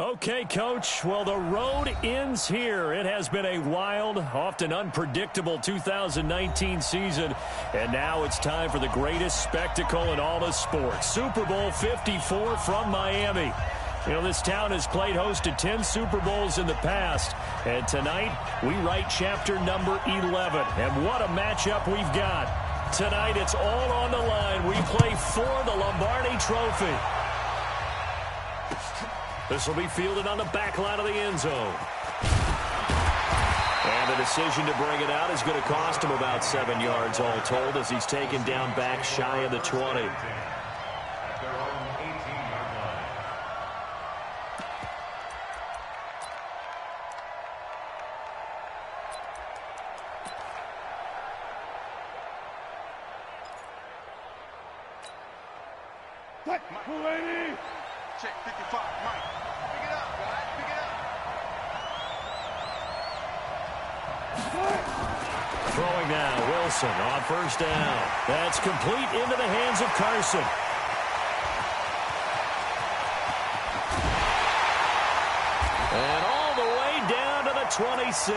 Okay, Coach. Well, the road ends here. It has been a wild, often unpredictable 2019 season. And now it's time for the greatest spectacle in all of sports. Super Bowl 54 from Miami. You know, this town has played host to 10 Super Bowls in the past. And tonight, we write chapter number 11. And what a matchup we've got. Tonight, it's all on the line. We play for the Lombardi Trophy. This will be fielded on the back line of the end zone. And the decision to bring it out is going to cost him about 7 yards all told as he's taken down back shy of the 20. Check 55, Mike. Pick it up, guys. Pick it up. Throwing now, Wilson on first down. That's complete into the hands of Carson. And all the way down to the 26.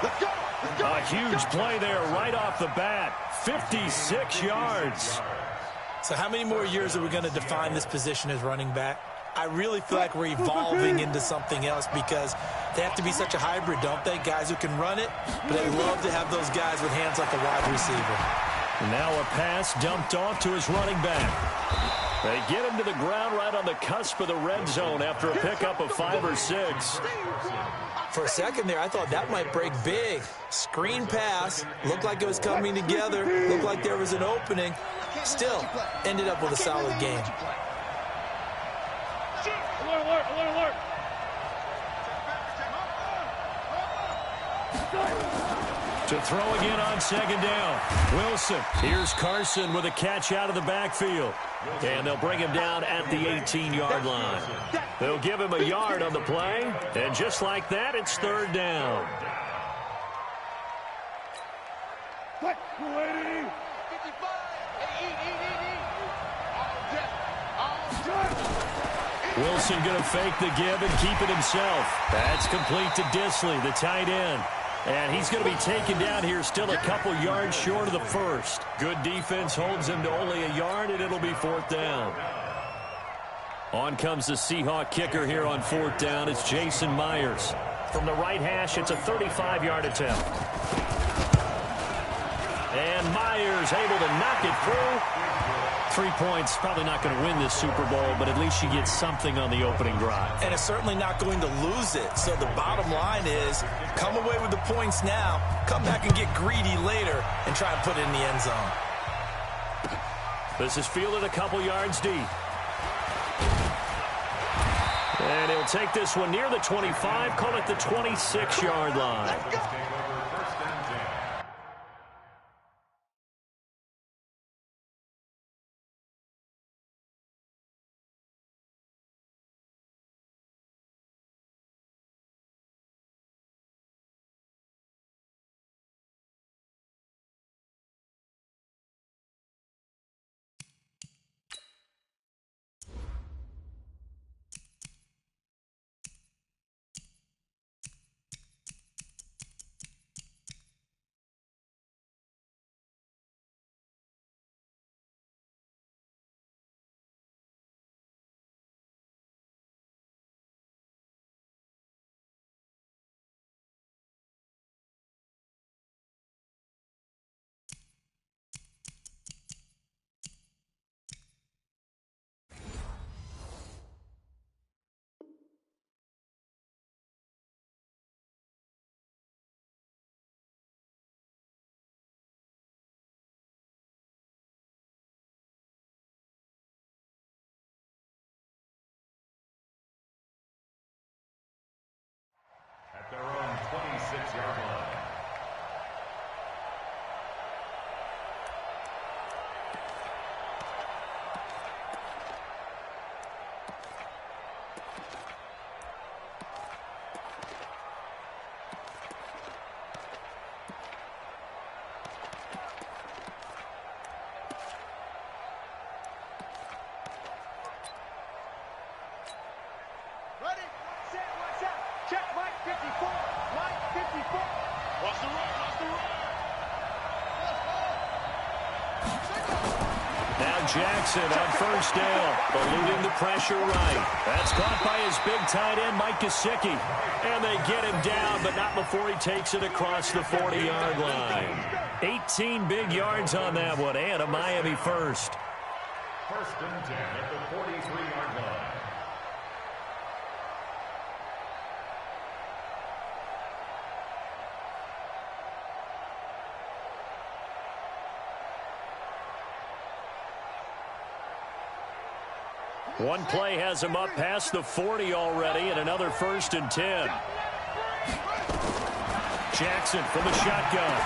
Let's go. Let's go. A huge play there right off the bat. 56 yards. So how many more years are we going to define this position as running back? I really feel like we're evolving into something else because they have to be such a hybrid, don't they? Guys who can run it, but they love to have those guys with hands like a wide receiver. Now a pass dumped off to his running back. They get him to the ground right on the cusp of the red zone after a pickup of 5 or 6. For a second there, I thought that might break big. Screen pass, looked like it was coming together, looked like there was an opening. Still, ended up with a solid game. Alert, alert, alert. To throw again on second down. Wilson. Here's Carson with a catch out of the backfield. And they'll bring him down at the 18-yard line. They'll give him a yard on the play. And just like that, it's third down. Wilson going to fake the give and keep it himself. That's complete to Disley, the tight end. And he's going to be taken down here still a couple yards short of the first. Good defense holds him to only a yard, and it'll be fourth down. On comes the Seahawk kicker here on fourth down. It's Jason Myers. From the right hash, it's a 35-yard attempt. And Myers able to knock it through. 3 points, probably not going to win this Super Bowl, but at least you get something on the opening drive. And it's certainly not going to lose it. So the bottom line is, come away with the points now, come back and get greedy later, and try and put it in the end zone. This is fielded a couple yards deep. And he'll take this one near the 25, call it the 26-yard line. At their own 26-yard line. Ready? Check Mike 54. Mike 54. Watch the run. Watch the run. Now Jackson on first down, eluding the pressure right. That's caught by his big tight end, Mike Gesicki. And they get him down, but not before he takes it across the 40-yard line. 18 big yards on that one, and a Miami first. First and 10 at the 43-yard line. One play has him up past the 40 already, and another first and 10. Jackson from the shotgun.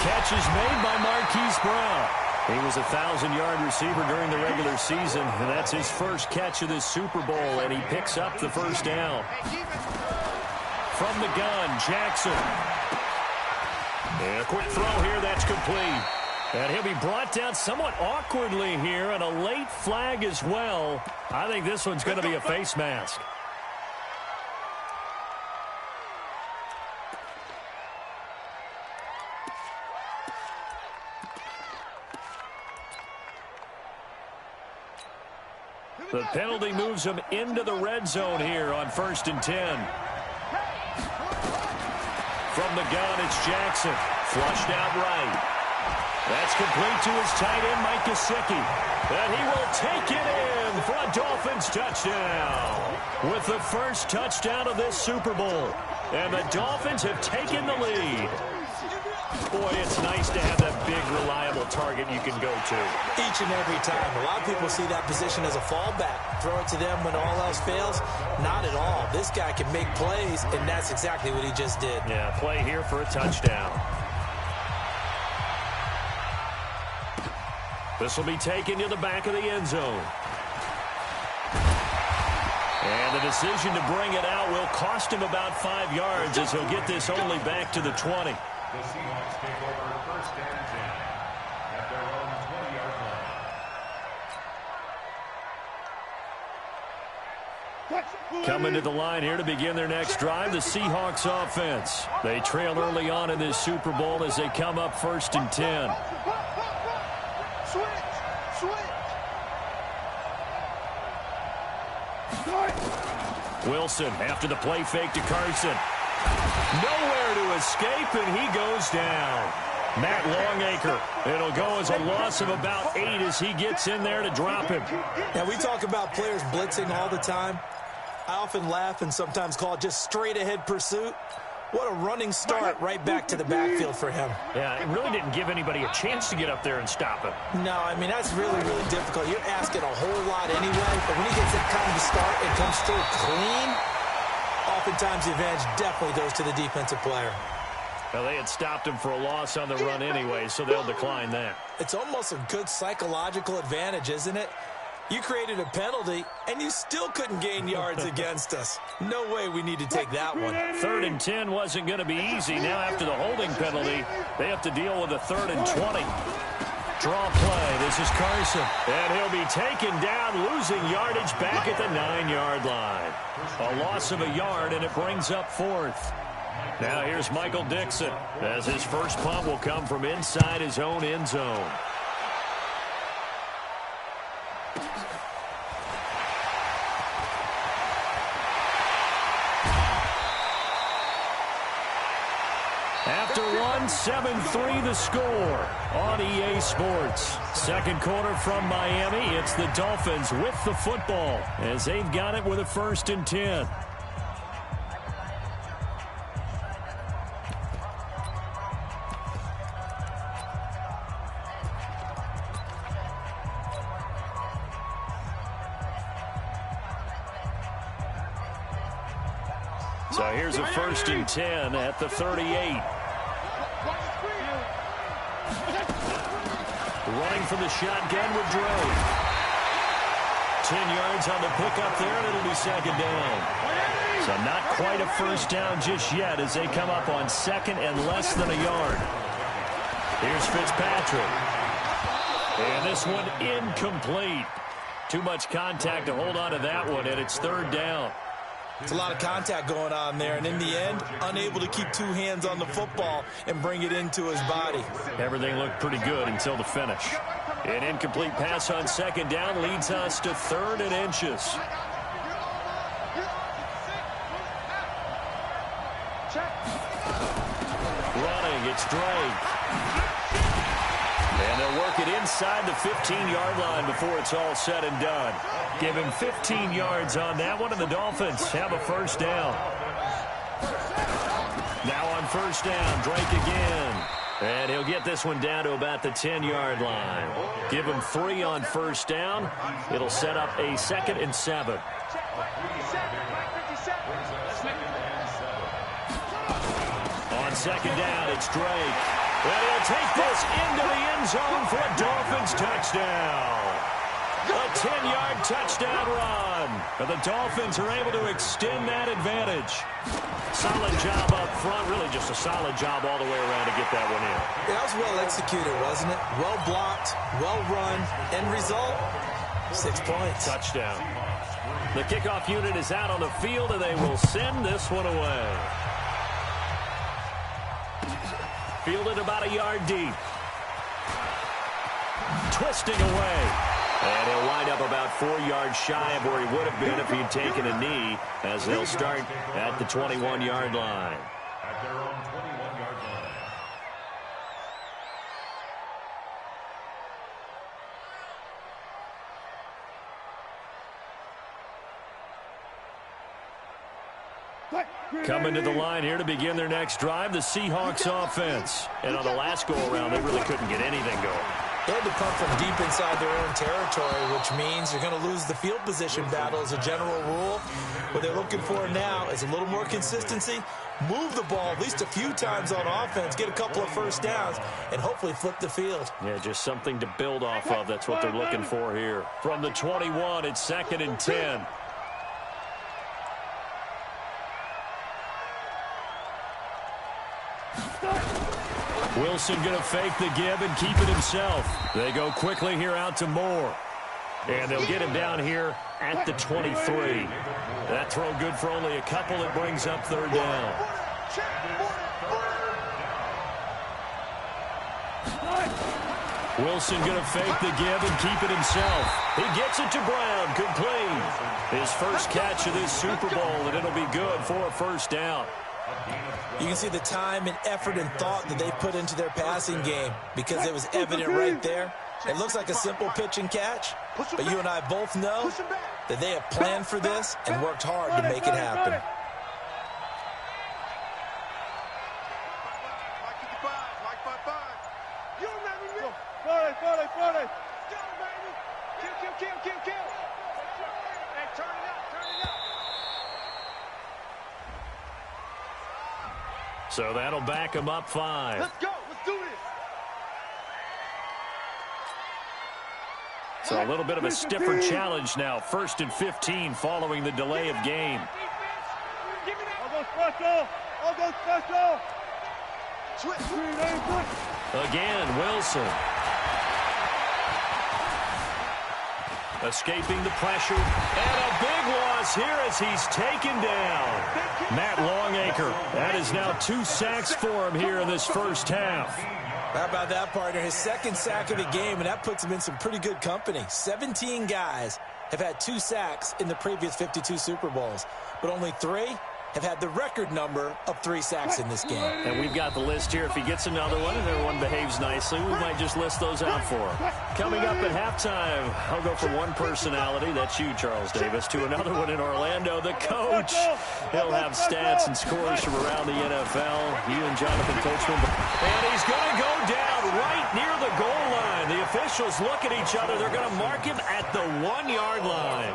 Catch is made by Marquise Brown. He was a 1,000-yard receiver during the regular season, and that's his first catch of this Super Bowl, and he picks up the first down. From the gun, Jackson. And a quick throw here, that's complete. And he'll be brought down somewhat awkwardly here, and a late flag as well. I think this one's going to be a face mask. The penalty moves him into the red zone here on first and 10. From the gun, it's Jackson. Flushed out right. That's complete to his tight end, Mike Gesicki. And he will take it in for a Dolphins touchdown. With the first touchdown of this Super Bowl. And the Dolphins have taken the lead. Boy, it's nice to have that big, reliable target you can go to. Each and every time. A lot of people see that position as a fallback. Throw it to them when all else fails. Not at all. This guy can make plays, and that's exactly what he just did. Yeah, play here for a touchdown. This will be taken to the back of the end zone. And the decision to bring it out will cost him about 5 yards as he'll get this only back to the 20. The Seahawks take over first and 10 at their own 20-yard line. Coming to the line here to begin their next drive, the Seahawks offense. They trail early on in this Super Bowl as they come up first and 10. Wilson after the play fake to Carson. Nowhere to escape, and he goes down. Matt Longacre. It'll go as a loss of about 8 as he gets in there to drop him. Now, we talk about players blitzing all the time. I often laugh and sometimes call it just straight-ahead pursuit. What a running start right back to the backfield for him. Yeah, it really didn't give anybody a chance to get up there and stop him. No, I mean, that's really, really difficult. You're asking a whole lot anyway, but when he gets that kind of start and comes through clean, oftentimes the advantage definitely goes to the defensive player. Well, they had stopped him for a loss on the run anyway, so they'll decline that. It's almost a good psychological advantage, isn't it? You created a penalty, and you still couldn't gain yards against us. No way we need to take that one. 3rd and 10 wasn't going to be easy. Now after the holding penalty, they have to deal with a 3rd and 20. Draw play. This is Carson. And he'll be taken down, losing yardage back at the 9-yard line. A loss of a yard, and it brings up 4th. Now here's Michael Dixon, as his first punt will come from inside his own end zone. After one, 7-3 the score on EA Sports. Second quarter from Miami. It's the Dolphins with the football as they've got it with a 1st and 10. So here's a 1st and 10 at the 38. Running from the shotgun with Drove. 10 yards on the pickup there, and it'll be 2nd down. So not quite a 1st down just yet as they come up on 2nd and less than a yard. Here's Fitzpatrick. And this one incomplete. Too much contact to hold on to that one, and it's 3rd down. It's a lot of contact going on there, and in the end, unable to keep two hands on the football and bring it into his body. Everything looked pretty good until the finish. An incomplete pass on second down leads us to 3rd and inches. Running, it's Drake. And they'll work it inside the 15-yard line before it's all said and done. Give him 15 yards on that one, and the Dolphins have a first down. Now on first down, Drake again. And he'll get this one down to about the 10-yard line. Give him 3 on first down. It'll set up a 2nd and 7. On second down, it's Drake. And he'll take this into the end zone for a Dolphins touchdown. A 10-yard touchdown run. And the Dolphins are able to extend that advantage. Solid job up front. Really just a solid job all the way around to get that one in. That was well executed, wasn't it? Well blocked, well run. End result, 6 points. Touchdown. The kickoff unit is out on the field, and they will send this one away. Fielded about a yard deep. Twisting away. And he'll wind up about 4 yards shy of where he would have been if he'd taken a knee, as they'll start at the 21-yard line. At their own 21-yard line. Coming to the line here to begin their next drive, the Seahawks offense. And on the last go-around, they really couldn't get anything going. They had to come from deep inside their own territory, which means you're going to lose the field position battle as a general rule. What they're looking for now is a little more consistency, move the ball at least a few times on offense, get a couple of first downs, and hopefully flip the field. Yeah, just something to build off of. That's what they're looking for here. From the 21, it's 2nd and 10. Wilson going to fake the give and keep it himself. They go quickly here out to Moore. And they'll get him down here at the 23. That throw good for only a couple. It brings up 3rd down. Wilson going to fake the give and keep it himself. He gets it to Brown, complete. His first catch of this Super Bowl, and it'll be good for a first down. You can see the time and effort and thought that they put into their passing game because it was evident right there. It looks like a simple pitch and catch, but you and I both know that they have planned for this and worked hard to make it happen. So that'll back him up 5. Let's go. Let's do this. So a little bit of a stiffer challenge now. 1st and 15 following the delay of game. I'll go special. I'll go special. Again, Wilson. Escaping the pressure. And a big loss here as he's taken down. Matt Longacre. That is now 2 sacks for him here in this first half. How about that, partner? His 2nd sack of the game, and that puts him in some pretty good company. 17 guys have had 2 sacks in the previous 52 Super Bowls, but only 3 have had the record number of 3 sacks in this game. And we've got the list here. If he gets another one and everyone behaves nicely, we might just list those out for him. Coming up at halftime, I'll go from one personality, that's you, Charles Davis, to another one in Orlando, the coach. He'll have stats and scores from around the NFL. You and Jonathan Coachman. And he's going to go down right near the goal line. The officials look at each other. They're going to mark him at the 1-yard line.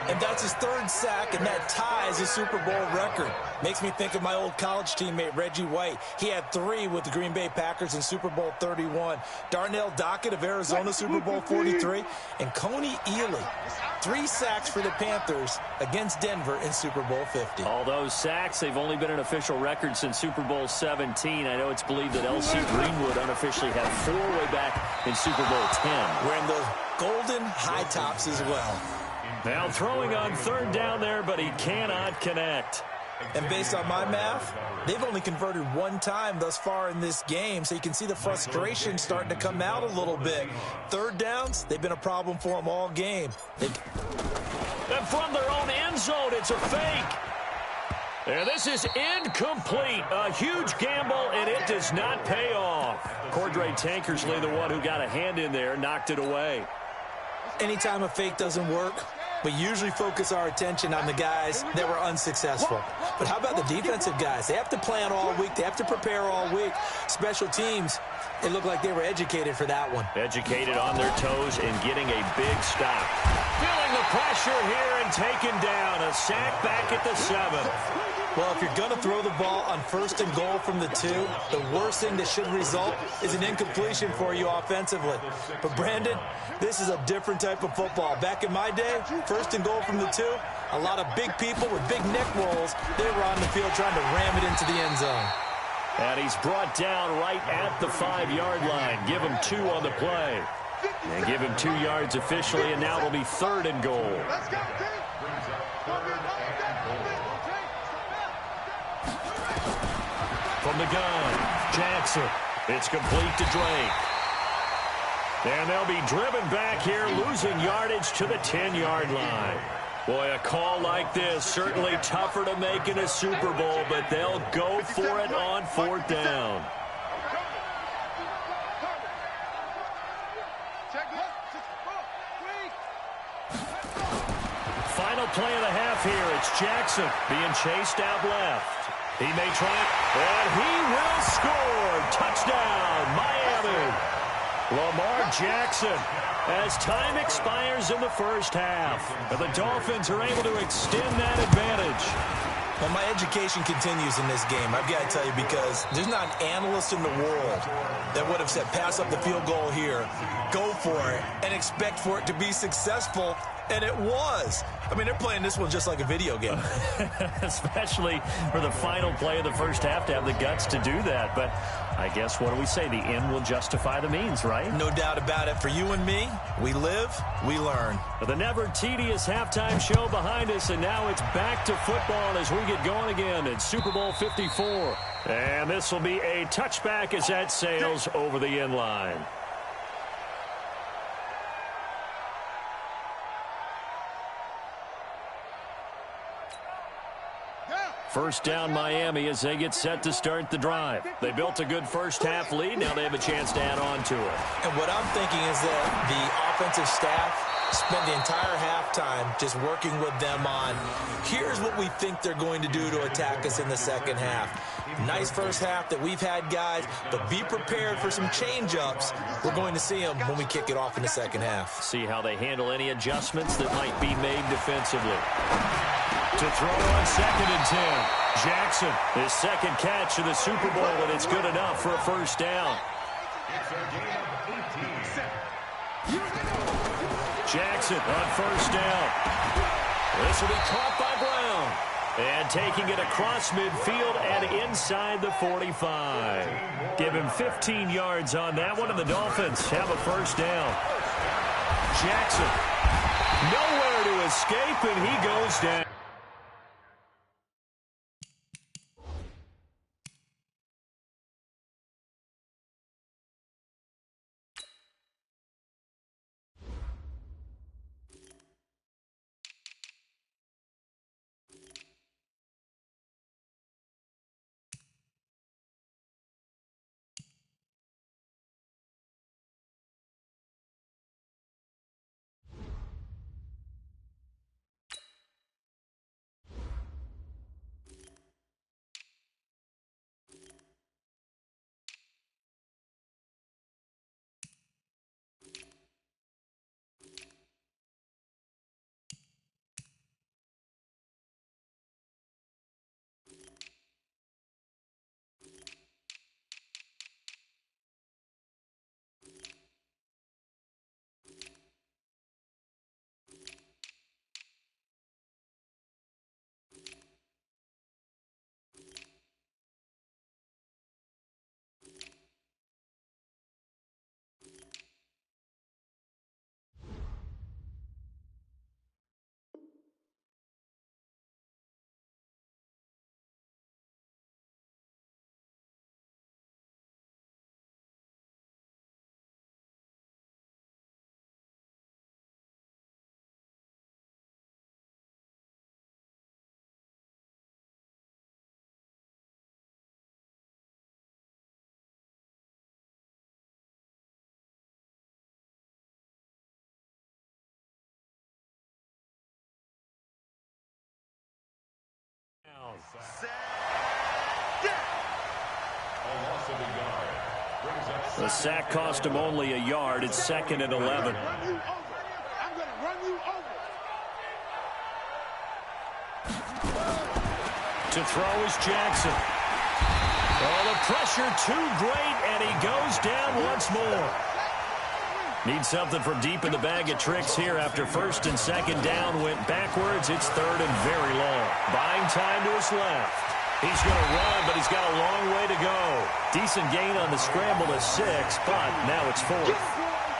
And that's his 3rd sack, and that ties his Super Bowl record. Makes me think of my old college teammate, Reggie White. He had 3 with the Green Bay Packers in Super Bowl 31. Darnell Dockett of Arizona, Super Bowl 43. And Coney Ealy, 3 sacks for the Panthers against Denver in Super Bowl 50. All those sacks, they've only been an official record since Super Bowl 17. I know it's believed that L.C. Greenwood unofficially had 4 way back in Super Bowl 10. Wearing those golden high tops as well. Now throwing on third down there, but he cannot connect. And based on my math, they've only converted one time thus far in this game, so you can see the frustration starting to come out a little bit. Third downs, they've been a problem for them all game. And from their own end zone, it's a fake. And this is incomplete. A huge gamble, and it does not pay off. Cordray Tankersley, the one who got a hand in there, knocked it away. Anytime a fake doesn't work, we usually focus our attention on the guys that were unsuccessful. But how about the defensive guys? They have to plan all week. They have to prepare all week. Special teams, it looked like they were educated for that one. Educated on their toes and getting a big stop. Feeling the pressure here and taken down. A sack back at the 7. Well, if you're going to throw the ball on 1st and goal from the 2, the worst thing that should result is an incompletion for you offensively. But, Brandon, this is a different type of football. Back in my day, 1st and goal from the 2, a lot of big people with big neck rolls, they were on the field trying to ram it into the end zone. And he's brought down right at the 5-yard line. Give him 2 on the play. And give him 2 yards officially, and now it'll be 3rd and goal. Let's go, team. From the gun, Jackson. It's complete to Drake. And they'll be driven back here, losing yardage to the 10-yard line. Boy, a call like this, certainly tougher to make in a Super Bowl, but they'll go for it on 4th down. Final play of the half here. It's Jackson being chased out left. He may try it, and he will score. Touchdown, Miami. Lamar Jackson, as time expires in the first half. The Dolphins are able to extend that advantage. Well, my education continues in this game, I've got to tell you, because there's not an analyst in the world that would have said pass up the field goal here, go for it, and expect for it to be successful, and it was. I mean, they're playing this one just like a video game. Especially for the final play of the first half to have the guts to do that. But I guess, what do we say? The end will justify the means, right? No doubt about it. For you and me, we live, we learn. The never tedious halftime show behind us, and now it's back to football as we get going again in Super Bowl 54. And this will be a touchback as that sails over the end line. First down, Miami, as they get set to start the drive. They built a good first half lead. Now they have a chance to add on to it. And what I'm thinking is that the offensive staff spent the entire halftime just working with them on, here's what we think they're going to do to attack us in the second half. Nice first half that we've had, guys, but be prepared for some change-ups. We're going to see them when we kick it off in the second half. See how they handle any adjustments that might be made defensively. To throw on 2nd and 10. Jackson, his second catch of the Super Bowl, and it's good enough for a first down. Jackson on first down. This will be caught by Brown. And taking it across midfield and inside the 45. Give him 15 yards on that one, and the Dolphins have a first down. Jackson, nowhere to escape, and he goes down. The sack cost him only a yard. It's 2nd and 11. I'm going to run you over. To throw is Jackson. Oh, the pressure too great, and he goes down once more. Needs something from deep in the bag of tricks here after 1st and 2nd down went backwards. It's 3rd and very long. Buying time to his left. He's going to run, but he's got a long way to go. Decent gain on the scramble to 6, but now it's 4th.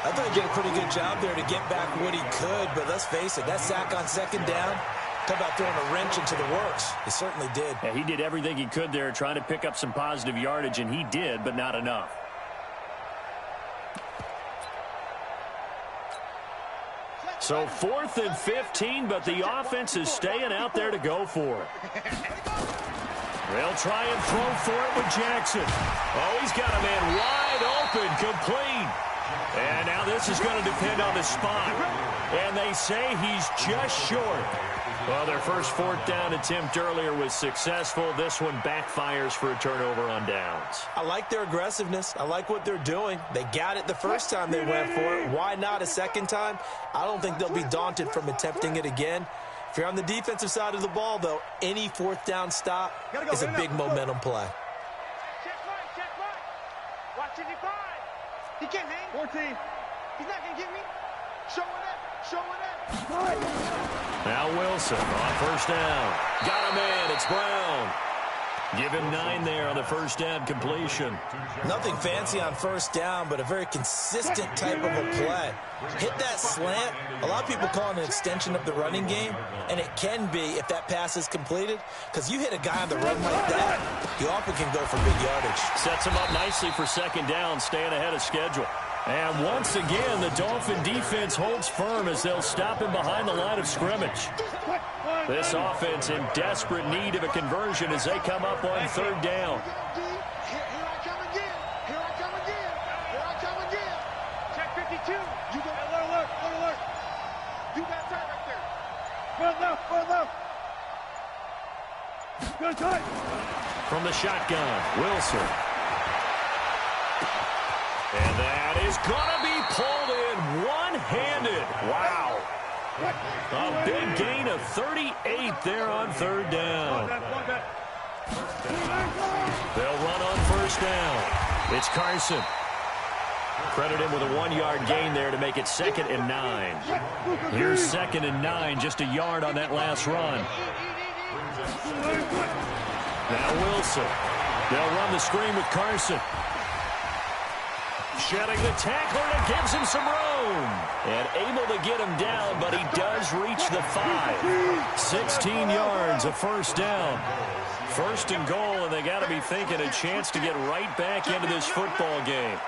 I thought he did a pretty good job there to get back what he could, but let's face it, that sack on 2nd down, talk about throwing a wrench into the works. He certainly did. Yeah, he did everything he could there trying to pick up some positive yardage, and he did, but not enough. So 4th and 15, but the offense is staying out there to go for it. They'll try and throw for it with Jackson. Oh, he's got a man wide open, complete. And now this is going to depend on the spot. And they say he's just short. Well, their first 4th down attempt earlier was successful. This one backfires for a turnover on downs. I like their aggressiveness. I like what they're doing. They got it the first time they went for it. Why not a second time? I don't think they'll be daunted from attempting it again. If you're on the defensive side of the ball, though, any 4th down stop is a big momentum play. Check right. Watch it, 5. He can't hang. 14. He's not going to get me. Showing up. Now Wilson on 1st down. Got a man. It's Brown. Give him 9 there on the 1st down completion. Nothing fancy on 1st down, but a very consistent type of a play. Hit that slant. A lot of people call it an extension of the running game, and it can be if that pass is completed, because you hit a guy on the run like that, he often can go for big yardage. Sets him up nicely for 2nd down, staying ahead of schedule. And once again, the Dolphin defense holds firm as they'll stop him behind the line of scrimmage. This offense in desperate need of a conversion as they come up on 3rd down. Here I come again. Check 52. You got alert. You got time right there. Well enough. Good time. From the shotgun, Wilson. And that is going to be pulled in one-handed. Wow. A big gain of 38 there on 3rd down. They'll run on 1st down. It's Carson. Credit him with a 1-yard gain there to make it 2nd and 9. Here's 2nd and 9, just a yard on that last run. Now Wilson. They'll run the screen with Carson. Shedding the tackler, and it gives him some room. And able to get him down, but he does reach the 5. 16 yards, a 1st down. 1st and goal, and they got to be thinking a chance to get right back into this football game.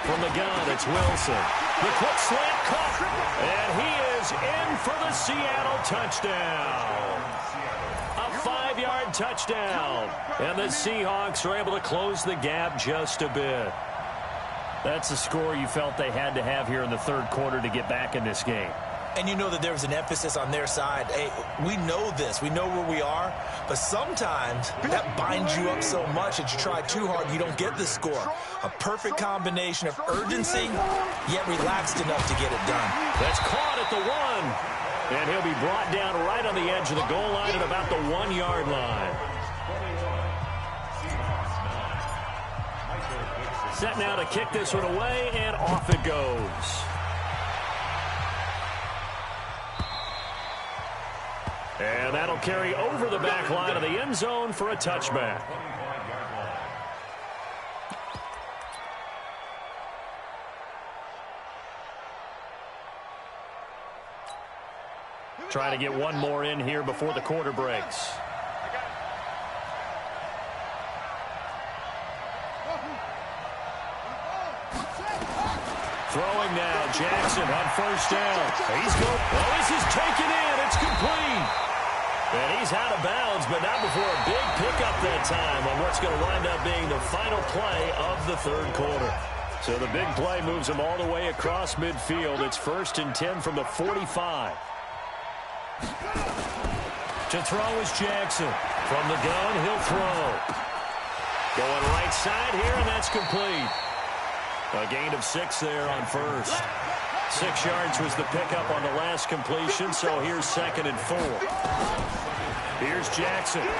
From the gun, it's Wilson. The quick slant caught, and he is in for the Seattle touchdown. A 5-yard touchdown, and the Seahawks are able to close the gap just a bit. That's the score you felt they had to have here in the 3rd quarter to get back in this game. And you know that there was an emphasis on their side. Hey, we know this. We know where we are. But sometimes that binds you up so much that you try too hard, you don't get the score. A perfect combination of urgency, yet relaxed enough to get it done. That's caught at the 1. And he'll be brought down right on the edge of the goal line at about the 1-yard line. Set now to kick this one away, and off it goes. And that'll carry over the back line of the end zone for a touchback. Trying to get one more in here before the quarter breaks. Throwing now, Jackson on 1st down. He's going. Oh, this is taken in. It's complete. And he's out of bounds, but not before a big pickup that time on what's going to wind up being the final play of the 3rd quarter. So the big play moves him all the way across midfield. It's 1st and 10 from the 45. To throw is Jackson. From the gun, he'll throw. Going right side here, and that's complete. A gain of 6 there on first. 6 yards was the pickup on the last completion, so here's 2nd and 4. Here's Jackson. And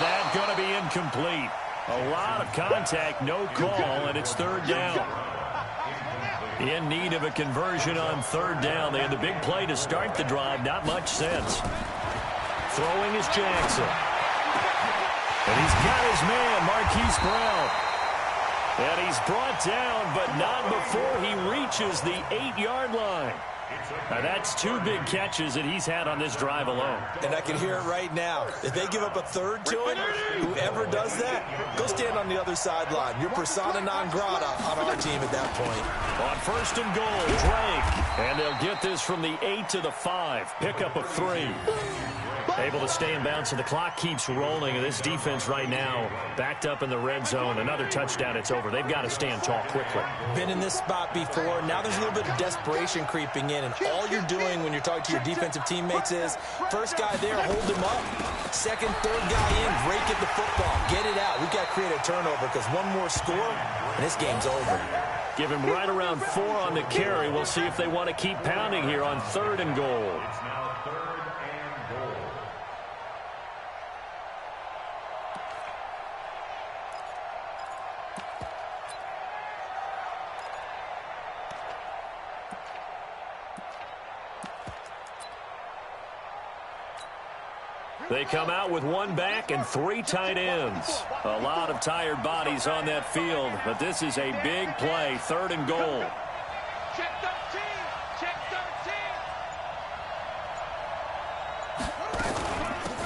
that's going to be incomplete. A lot of contact, no call, and it's 3rd down. In need of a conversion on 3rd down. They had the big play to start the drive, not much sense. Throwing is Jackson. And he's got his man, Marquise Brown. And he's brought down, but not before he reaches the 8-yard line. Now, that's 2 big catches that he's had on this drive alone. And I can hear it right now. If they give up a 3rd to him, whoever does that, go stand on the other sideline. You're persona non grata on our team at that point. On 1st and goal, Drake. And they'll get this from the 8 to the 5. Pickup of 3. Able to stay in bounds, and the clock keeps rolling. And this defense right now backed up in the red zone. Another touchdown, it's over. They've got to stand tall quickly. Been in this spot before. Now there's a little bit of desperation creeping in, and all you're doing when you're talking to your defensive teammates is first guy there, hold him up. 2nd, 3rd guy in, break at the football. Get it out. We've got to create a turnover because one more score, and this game's over. Give him right around 4 on the carry. We'll see if they want to keep pounding here on 3rd and goal. It's now 3rd and goal. They come out with 1 back and 3 tight ends. A lot of tired bodies on that field, but this is a big play, 3rd and goal. Check 13. Check 13.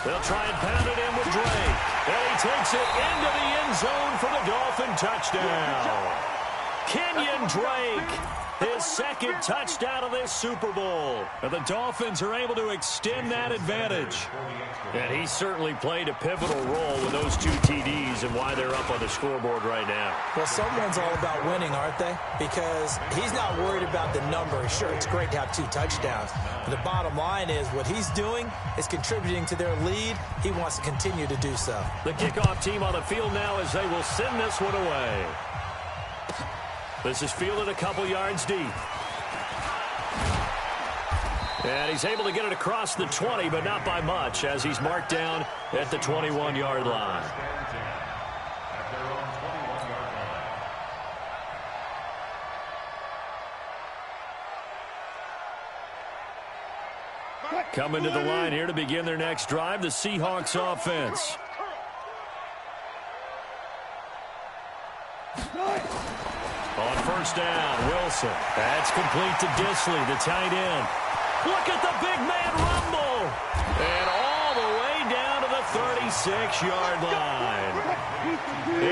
They'll try and pound it in with Drake. And he takes it into the end zone for the Dolphin touchdown. Kenyon Drake, his 2nd touchdown of this Super Bowl. And the Dolphins are able to extend that advantage. And he certainly played a pivotal role with those 2 TDs and why they're up on the scoreboard right now. Well, someone's all about winning, aren't they? Because he's not worried about the number. Sure, it's great to have 2 touchdowns. But the bottom line is what he's doing is contributing to their lead. He wants to continue to do so. The kickoff team on the field now as they will send this one away. This is fielded a couple yards deep. And he's able to get it across the 20, but not by much, as he's marked down at the 21-yard line. Coming to the line here to begin their next drive, the Seahawks offense. On 1st down, Wilson. That's complete to Disley, the tight end. Look at the big man rumble. And all the way down to the 36-yard line.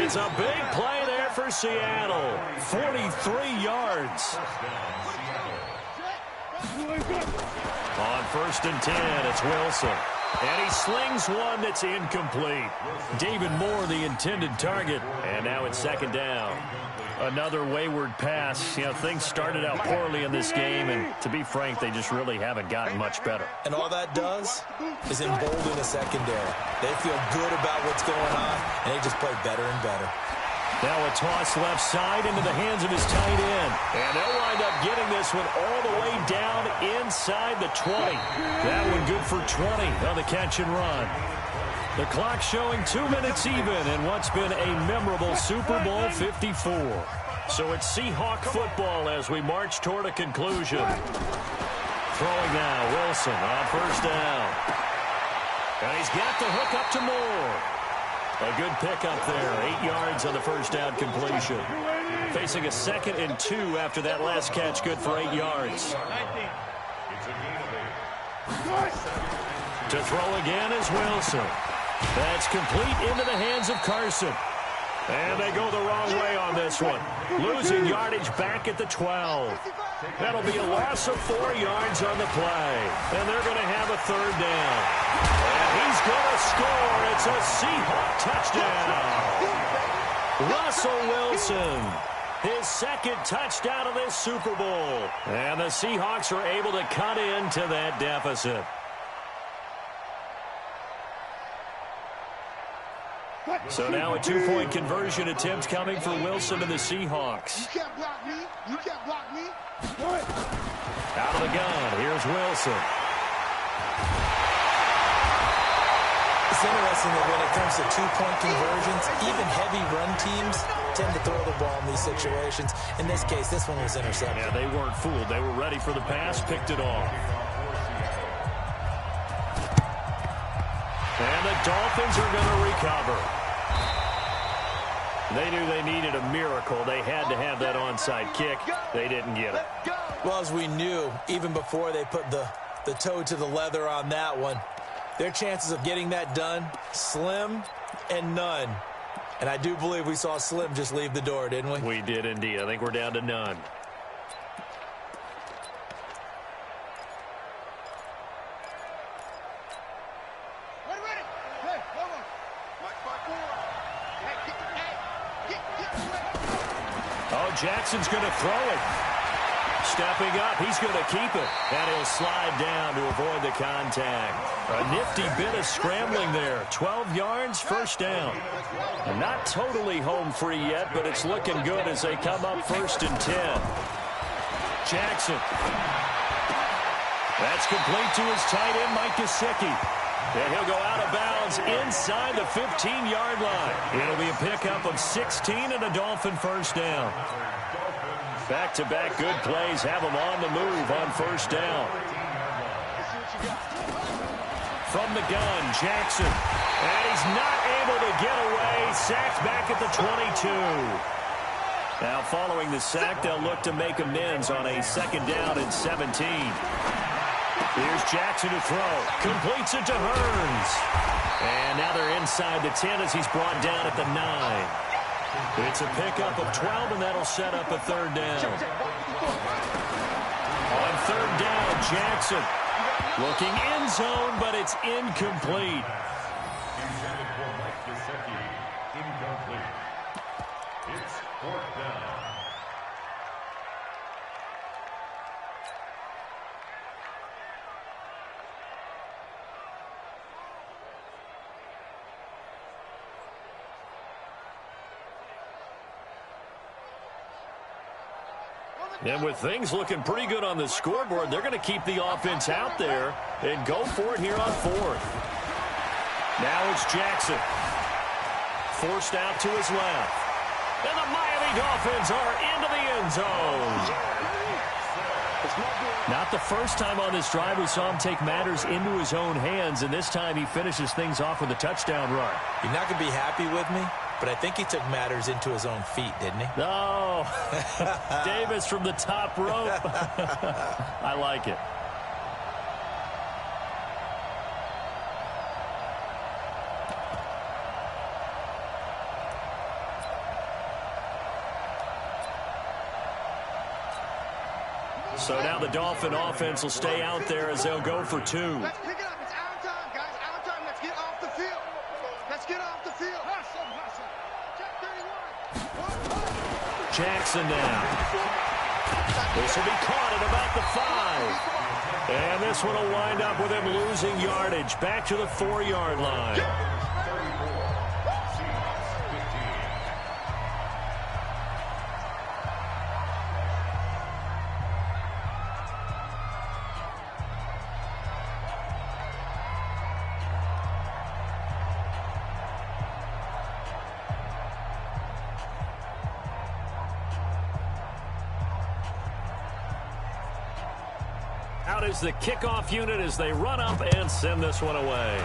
It's a big play there for Seattle. 43 yards. On 1st and 10, it's Wilson. And he slings one that's incomplete. David Moore, the intended target. And now it's 2nd down. Another wayward pass. You know, things started out poorly in this game, and to be frank, they just really haven't gotten much better. And all that does is embolden the secondary. They feel good about what's going on, and they just play better and better. Now a toss left side into the hands of his tight end. And they'll wind up getting this one all the way down inside the 20. That one good for 20 on the catch and run. The clock showing 2 minutes even in what's been a memorable Super Bowl 54. So it's Seahawk football as we march toward a conclusion. Throwing now, Wilson on 1st down. And he's got the hook up to Moore. A good pickup there, 8 yards on the 1st down completion. Facing a 2nd and 2 after that last catch, good for 8 yards. To throw again is Wilson. That's complete into the hands of Carson. And they go the wrong way on this one. Losing yardage back at the 12. That'll be a loss of 4 yards on the play. And they're going to have a 3rd down. And he's going to score. It's a Seahawk touchdown. Russell Wilson, his 2nd touchdown of this Super Bowl. And the Seahawks are able to cut into that deficit. So now a 2-point conversion attempt coming for Wilson and the Seahawks. You can't block me. You can't block me. Out of the gun, here's Wilson. It's interesting that when it comes to 2-point conversions, even heavy run teams tend to throw the ball in these situations. In this case, this one was intercepted. Yeah, they weren't fooled. They were ready for the pass, picked it off. And the Dolphins are going to recover. They knew they needed a miracle. They had to have that onside kick. They didn't get it. Well, as we knew, even before they put the toe to the leather on that one, their chances of getting that done, slim and none. And I do believe we saw Slim just leave the door, didn't we? We did indeed. I think we're down to none. Oh, Jackson's going to throw it. Stepping up, he's going to keep it. And he'll slide down to avoid the contact. A nifty bit of scrambling there. 12 yards, first down. And not totally home free yet, but it's looking good as they come up 1st and 10. Jackson. That's complete to his tight end, Mike Gesicki. And he'll go out of bounds inside the 15-yard line. It'll be a pickup of 16 and a Dolphin first down. Back-to-back good plays have him on the move on 1st down. From the gun, Jackson. And he's not able to get away. Sacked back at the 22. Now following the sack, they'll look to make amends on a 2nd down and 17. Here's Jackson to throw. Completes it to Hearns. And now they're inside the 10 as he's brought down at the 9. It's a pickup of 12, and that'll set up a 3rd down. On 3rd down, Jackson looking end zone, but it's incomplete. Intended for Mike Gesicki. Incomplete. It's 4th down. And with things looking pretty good on the scoreboard, they're going to keep the offense out there and go for it here on 4th. Now it's Jackson. Forced out to his left. And the Miami Dolphins are into the end zone. Not the first time on this drive we saw him take matters into his own hands, and this time he finishes things off with a touchdown run. You're not going to be happy with me, but I think he took matters into his own feet, didn't he? No. Davis from the top rope. I like it. So now the Dolphin offense will stay out there as they'll go for 2. Let's pick it up. It's our time, guys. Our time. Let's get off the field. Let's get off the field. Check 31. Jackson now. This will be caught at about the 5. And this one will wind up with him losing yardage back to the 4-yard line. Out is the kickoff unit as they run up and send this one away.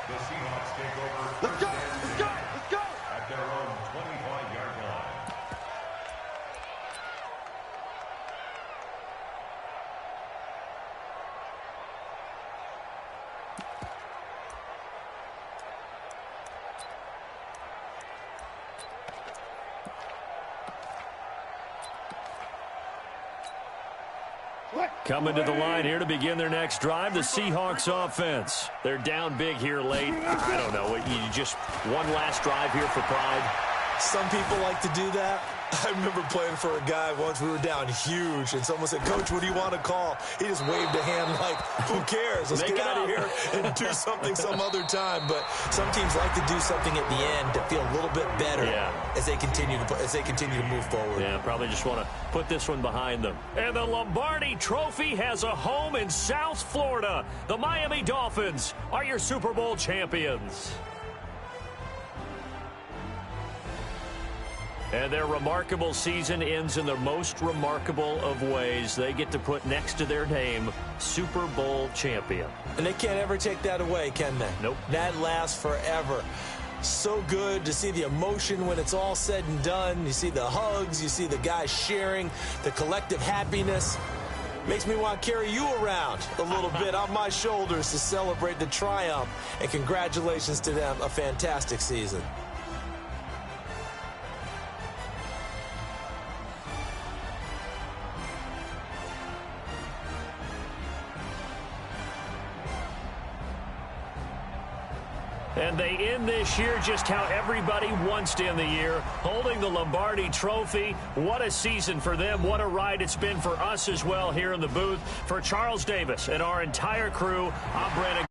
The Seahawks take over. Let's go. Let's go. Let's go. At their own 25-yard line. Coming to the line here to begin their next drive, the Seahawks offense. They're down big here late. I don't know. You just one last drive here for pride? Some people like to do that. I remember playing for a guy once. We were down huge, and someone said, "Coach, what do you want to call?" He just waved a hand like, "Who cares? Let's get out of here and do something some other time." But some teams like to do something at the end to feel a little bit better as they continue to move forward. Yeah, probably just want to put this one behind them. And the Lombardi Trophy has a home in South Florida. The Miami Dolphins are your Super Bowl champions. And their remarkable season ends in the most remarkable of ways. They get to put next to their name, Super Bowl champion. And they can't ever take that away, can they? Nope. That lasts forever. So good to see the emotion when it's all said and done. You see the hugs. You see the guys sharing, the collective happiness. Makes me want to carry you around a little bit on my shoulders to celebrate the triumph. And congratulations to them. A fantastic season. And they end this year just how everybody wants to end the year, holding the Lombardi Trophy. What a season for them. What a ride it's been for us as well here in the booth. For Charles Davis and our entire crew, I'm Brandon.